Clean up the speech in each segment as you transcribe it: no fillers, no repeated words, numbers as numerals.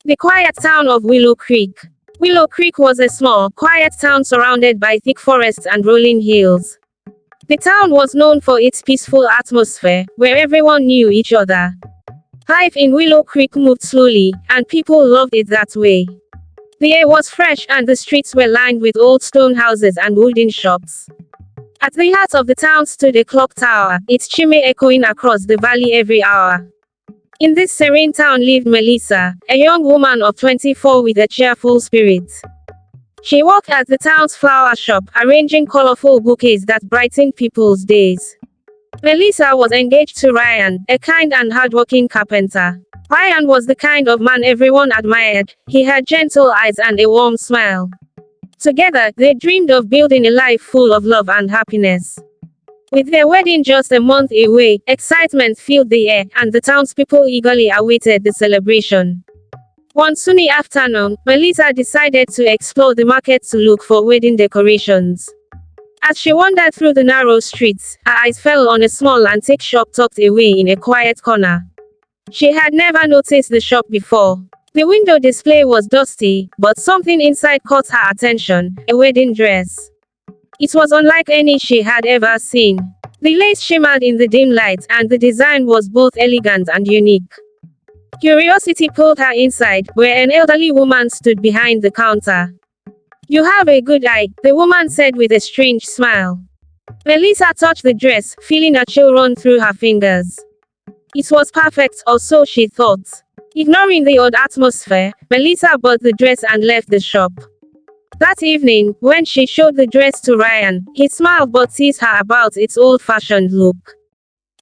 The quiet town of Willow Creek. Willow Creek was a small, quiet town surrounded by thick forests and rolling hills. The town was known for its peaceful atmosphere, where everyone knew each other. Life in Willow Creek moved slowly, and people loved it that way. The air was fresh and the streets were lined with old stone houses and wooden shops. At the heart of the town stood a clock tower, its chimney echoing across the valley every hour. In this serene town lived Melissa, a young woman of 24 with a cheerful spirit. She worked at the town's flower shop, arranging colorful bouquets that brightened people's days. Melissa was engaged to Ryan, a kind and hardworking carpenter. Ryan was the kind of man everyone admired. He had gentle eyes and a warm smile. Together, they dreamed of building a life full of love and happiness. With their wedding just a month away, excitement filled the air, and the townspeople eagerly awaited the celebration. One sunny afternoon, Melissa decided to explore the market to look for wedding decorations. As she wandered through the narrow streets, her eyes fell on a small antique shop tucked away in a quiet corner. She had never noticed the shop before. The window display was dusty, but something inside caught her attention: a wedding dress. It was unlike any she had ever seen. The lace shimmered in the dim light, and the design was both elegant and unique. Curiosity pulled her inside, where an elderly woman stood behind the counter. "You have a good eye," the woman said with a strange smile. Melissa touched the dress, feeling a chill run through her fingers. It was perfect, or so she thought. Ignoring the odd atmosphere, Melissa bought the dress and left the shop. That evening, when she showed the dress to Ryan, he smiled but teased her about its old-fashioned look.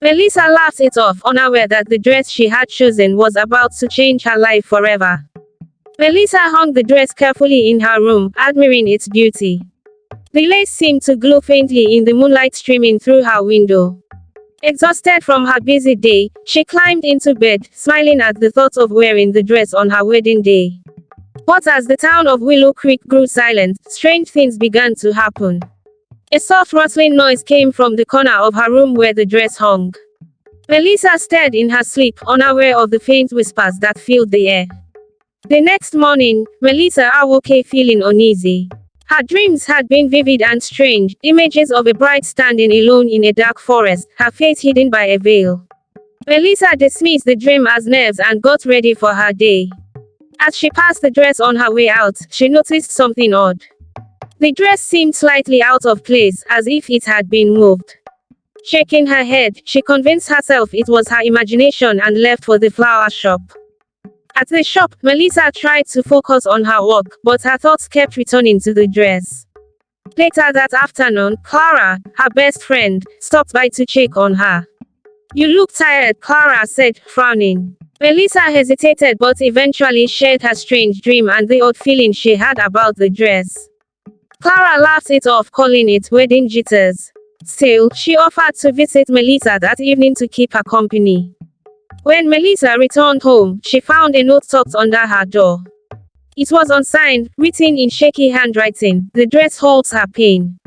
Melissa laughed it off, unaware that the dress she had chosen was about to change her life forever. Melissa hung the dress carefully in her room, admiring its beauty. The lace seemed to glow faintly in the moonlight streaming through her window. Exhausted from her busy day, she climbed into bed, smiling at the thought of wearing the dress on her wedding day. But as the town of Willow Creek grew silent, strange things began to happen. A soft rustling noise came from the corner of her room where the dress hung. Melissa stared in her sleep, unaware of the faint whispers that filled the air. The next morning, Melissa awoke feeling uneasy. Her dreams had been vivid and strange, images of a bride standing alone in a dark forest, her face hidden by a veil. Melissa dismissed the dream as nerves and got ready for her day. As she passed the dress on her way out, she noticed something odd. The dress seemed slightly out of place, as if it had been moved. Shaking her head, she convinced herself it was her imagination and left for the flower shop. At the shop, Melissa tried to focus on her work, but her thoughts kept returning to the dress. Later that afternoon, Clara, her best friend, stopped by to check on her. "You look tired," Clara said, frowning. Melissa hesitated but eventually shared her strange dream and the odd feeling she had about the dress. Clara laughed it off, calling it wedding jitters. Still, she offered to visit Melissa that evening to keep her company. When Melissa returned home, she found a note tucked under her door. It was unsigned, written in shaky handwriting: "The dress holds her pain.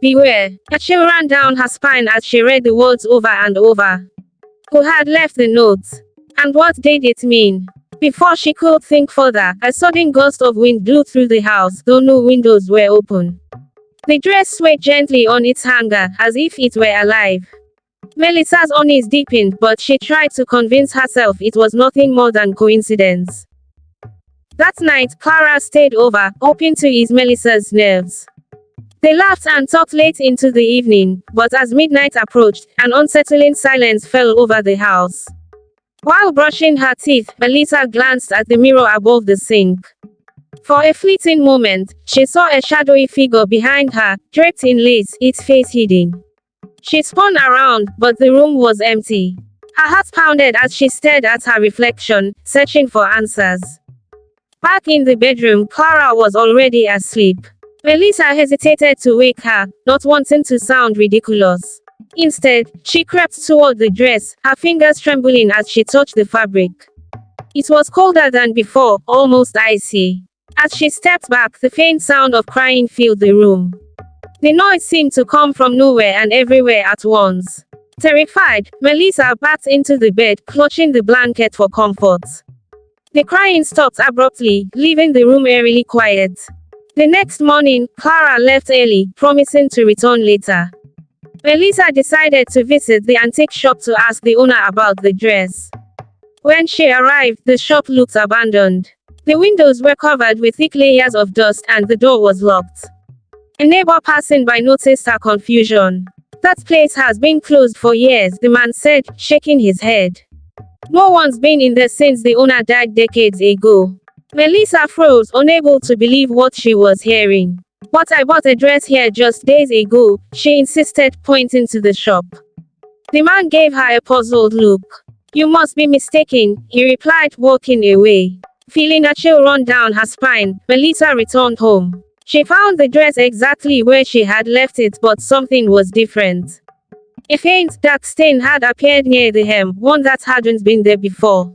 Beware." A chill ran down her spine as she read the words over and over. Who had left the note? And what did it mean? Before she could think further, a sudden gust of wind blew through the house, though no windows were open. The dress swayed gently on its hanger, as if it were alive. Melissa's unease deepened, but she tried to convince herself it was nothing more than coincidence. That night, Clara stayed over, hoping to ease Melissa's nerves. They laughed and talked late into the evening, but as midnight approached, an unsettling silence fell over the house. While brushing her teeth, Melissa glanced at the mirror above the sink. For a fleeting moment, she saw a shadowy figure behind her, draped in lace, its face hidden. She spun around, but the room was empty. Her heart pounded as she stared at her reflection, searching for answers. Back in the bedroom, Clara was already asleep. Melissa hesitated to wake her, not wanting to sound ridiculous. Instead, she crept toward the dress, her fingers trembling as she touched the fabric. It was colder than before, almost icy. As she stepped back, the faint sound of crying filled the room. The noise seemed to come from nowhere and everywhere at once. Terrified, Melissa backed into the bed, clutching the blanket for comfort. The crying stopped abruptly, leaving the room eerily quiet. The next morning, Clara left early, promising to return later. Melissa decided to visit the antique shop to ask the owner about the dress. When she arrived, the shop looked abandoned. The windows were covered with thick layers of dust and the door was locked. A neighbor passing by noticed her confusion. "That place has been closed for years," the man said, shaking his head. "No one's been in there since the owner died decades ago." Melissa froze, unable to believe what she was hearing. "But I bought a dress here just days ago," she insisted, pointing to the shop. The man gave her a puzzled look. "You must be mistaken," he replied, walking away. Feeling a chill run down her spine, Melissa returned home. She found the dress exactly where she had left it, but something was different. A faint, dark stain had appeared near the hem, one that hadn't been there before.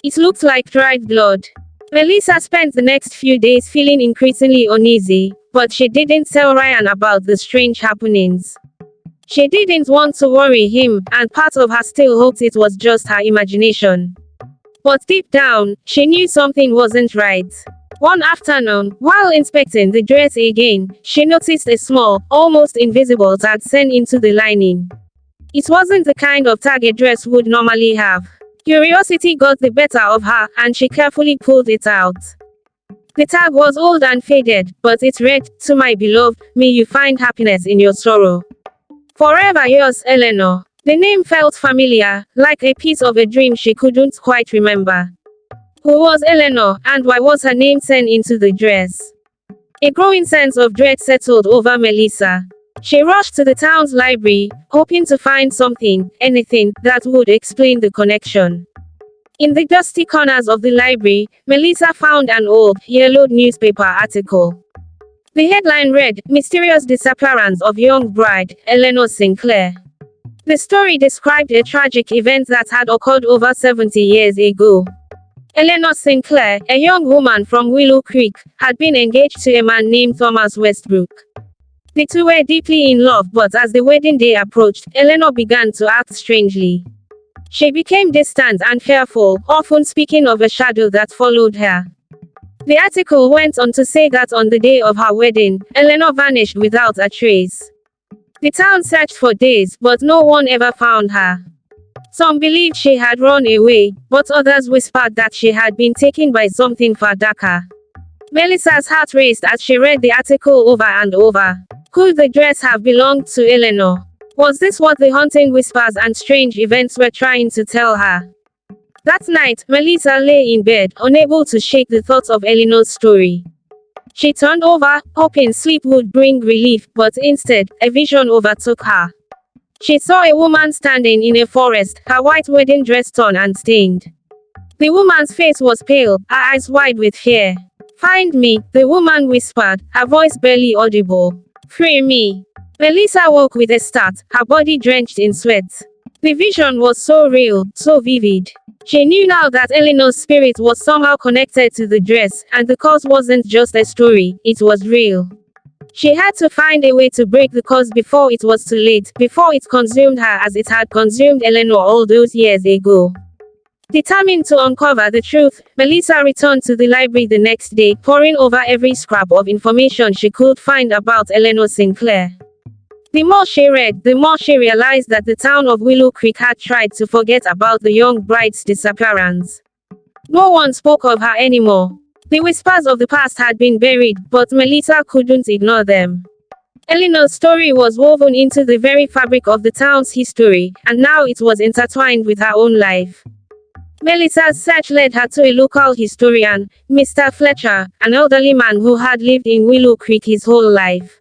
It looked like dried blood. Melissa spent the next few days feeling increasingly uneasy, but she didn't tell Ryan about the strange happenings. She didn't want to worry him, and part of her still hoped it was just her imagination. But deep down, she knew something wasn't right. One afternoon, while inspecting the dress again, she noticed a small, almost invisible tag sewn into the lining. It wasn't the kind of tag a dress would normally have. Curiosity got the better of her, and she carefully pulled it out. The tag was old and faded, but it read, "To my beloved, may you find happiness in your sorrow. Forever yours, Eleanor." The name felt familiar, like a piece of a dream she couldn't quite remember. Who was Eleanor, and why was her name sewn into the dress? A growing sense of dread settled over Melissa. She rushed to the town's library, hoping to find something, anything, that would explain the connection. In the dusty corners of the library, Melissa found an old, yellowed newspaper article. The headline read, "Mysterious Disappearance of Young Bride, Eleanor Sinclair." The story described a tragic event that had occurred over 70 years ago. Eleanor Sinclair, a young woman from Willow Creek, had been engaged to a man named Thomas Westbrook. The two were deeply in love, but as the wedding day approached, Eleanor began to act strangely. She became distant and fearful, often speaking of a shadow that followed her. The article went on to say that on the day of her wedding, Eleanor vanished without a trace. The town searched for days, but no one ever found her. Some believed she had run away, but others whispered that she had been taken by something far darker. Melissa's heart raced as she read the article over and over. Could the dress have belonged to Eleanor? Was this what the haunting whispers and strange events were trying to tell her? That night, Melissa lay in bed, unable to shake the thoughts of Eleanor's story. She turned over, hoping sleep would bring relief, but instead, a vision overtook her. She saw a woman standing in a forest, her white wedding dress torn and stained. The woman's face was pale, her eyes wide with fear. "Find me," the woman whispered, her voice barely audible. "Free me." Melissa woke with a start, her body drenched in sweat. The vision was so real, so vivid. She knew now that Eleanor's spirit was somehow connected to the dress, and the curse wasn't just a story, it was real. She had to find a way to break the curse before it was too late, before it consumed her as it had consumed Eleanor all those years ago. Determined to uncover the truth, Melissa returned to the library the next day, poring over every scrap of information she could find about Eleanor Sinclair. The more she read, the more she realized that the town of Willow Creek had tried to forget about the young bride's disappearance. No one spoke of her anymore. The whispers of the past had been buried, but Melissa couldn't ignore them. Eleanor's story was woven into the very fabric of the town's history, and now it was intertwined with her own life. Melissa's search led her to a local historian, Mr. Fletcher, an elderly man who had lived in Willow Creek his whole life.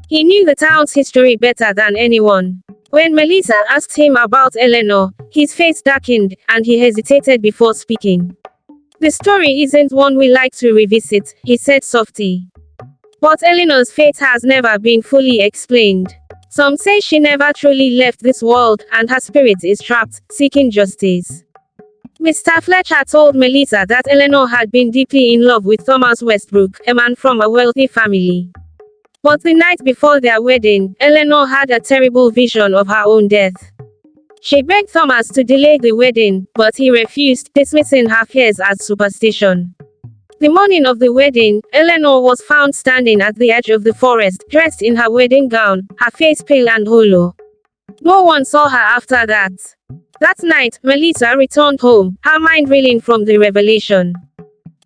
He knew the town's history better than anyone. When Melissa asked him about Eleanor, his face darkened, and he hesitated before speaking. "The story isn't one we like to revisit," he said softly. "But Eleanor's fate has never been fully explained. Some say she never truly left this world, and her spirit is trapped, seeking justice." Mr. Fletcher told Melissa that Eleanor had been deeply in love with Thomas Westbrook, a man from a wealthy family. But the night before their wedding, Eleanor had a terrible vision of her own death. She begged Thomas to delay the wedding, but he refused, dismissing her fears as superstition. The morning of the wedding, Eleanor was found standing at the edge of the forest, dressed in her wedding gown, her face pale and hollow. No one saw her after that. That night, Melissa returned home, her mind reeling from the revelation.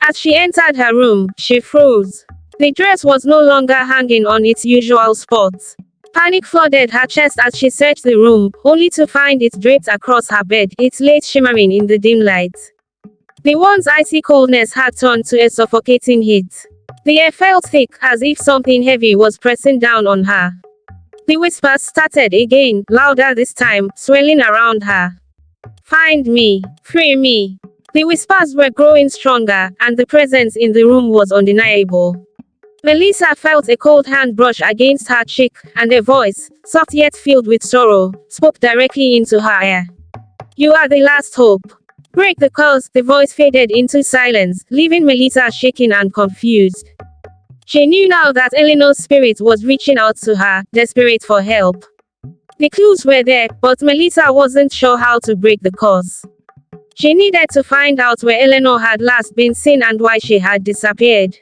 As she entered her room, she froze. The dress was no longer hanging on its usual spot. Panic flooded her chest as she searched the room, only to find it draped across her bed, its lace shimmering in the dim light. The woman's icy coldness had turned to a suffocating heat. The air felt thick, as if something heavy was pressing down on her. The whispers started again, louder this time, swelling around her. "Find me. Free me." The whispers were growing stronger, and the presence in the room was undeniable. Melissa felt a cold hand brush against her cheek, and a voice, soft yet filled with sorrow, spoke directly into her ear. "You are the last hope. Break the curse." The voice faded into silence, leaving Melissa shaking and confused. She knew now that Eleanor's spirit was reaching out to her, desperate for help. The clues were there, but Melissa wasn't sure how to break the curse. She needed to find out where Eleanor had last been seen and why she had disappeared.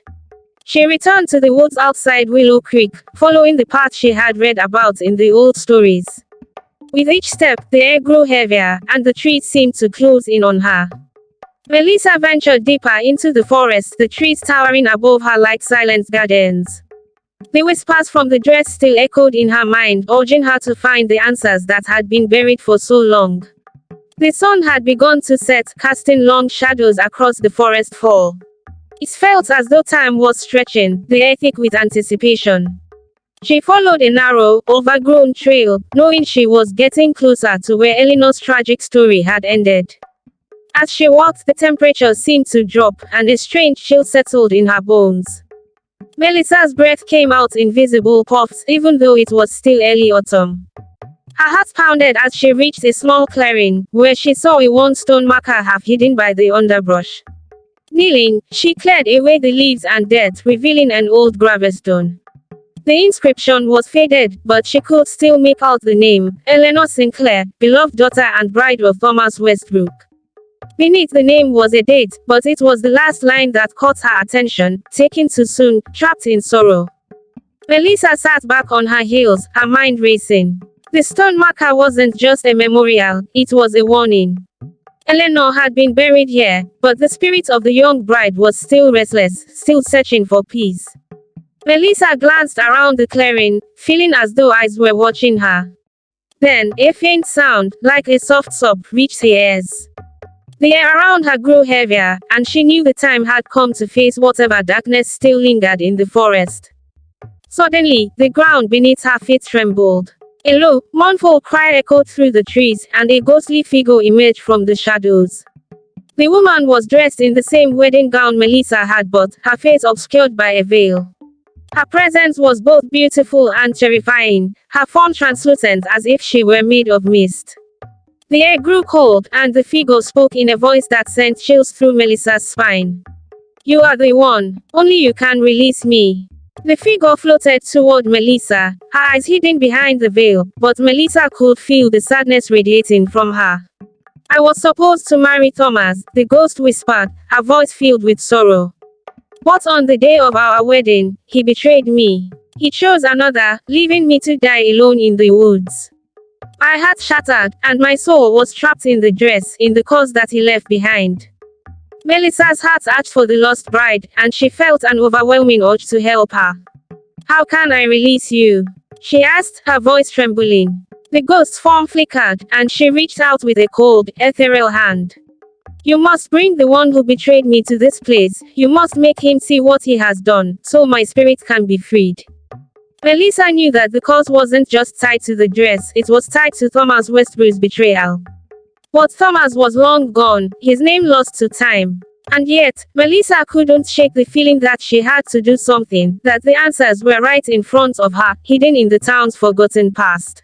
She returned to the woods outside Willow Creek, following the path she had read about in the old stories. With each step, the air grew heavier, and the trees seemed to close in on her. Melissa ventured deeper into the forest, the trees towering above her like silent gardens. The whispers from the dress still echoed in her mind, urging her to find the answers that had been buried for so long. The sun had begun to set, casting long shadows across the forest floor. It felt as though time was stretching, the air thick with anticipation. She followed a narrow, overgrown trail, knowing she was getting closer to where Eleanor's tragic story had ended. As she walked, the temperature seemed to drop, and a strange chill settled in her bones. Melissa's breath came out in visible puffs, even though it was still early autumn. Her heart pounded as she reached a small clearing, where she saw a worn stone marker half hidden by the underbrush. Kneeling, she cleared away the leaves and dirt, revealing an old gravestone. The inscription was faded, but she could still make out the name, Eleanor Sinclair, beloved daughter and bride of Thomas Westbrook. Beneath the name was a date, but it was the last line that caught her attention: taken too soon, trapped in sorrow. Melissa sat back on her heels, her mind racing. The stone marker wasn't just a memorial, it was a warning. Eleanor had been buried here, but the spirit of the young bride was still restless, still searching for peace. Melissa glanced around the clearing, feeling as though eyes were watching her. Then, a faint sound, like a soft sob, reached her ears. The air around her grew heavier, and she knew the time had come to face whatever darkness still lingered in the forest. Suddenly, the ground beneath her feet trembled. A low, mournful cry echoed through the trees, and a ghostly figure emerged from the shadows. The woman was dressed in the same wedding gown Melissa had bought, her face obscured by a veil. Her presence was both beautiful and terrifying, her form translucent as if she were made of mist. The air grew cold, and the figure spoke in a voice that sent chills through Melissa's spine. "You are the one. Only you can release me." The figure floated toward Melissa, her eyes hidden behind the veil, but Melissa could feel the sadness radiating from her. "I was supposed to marry Thomas," the ghost whispered, her voice filled with sorrow. "But on the day of our wedding, he betrayed me. He chose another, leaving me to die alone in the woods. My heart shattered, and my soul was trapped in the dress, in the curse that he left behind." Melissa's heart ached for the lost bride, and she felt an overwhelming urge to help her. "How can I release you?" she asked, her voice trembling. The ghost's form flickered, and she reached out with a cold, ethereal hand. "You must bring the one who betrayed me to this place. You must make him see what he has done, so my spirit can be freed." Melissa knew that the cause wasn't just tied to the dress, it was tied to Thomas Westbrook's betrayal. But Thomas was long gone, his name lost to time. And yet, Melissa couldn't shake the feeling that she had to do something, that the answers were right in front of her, hidden in the town's forgotten past.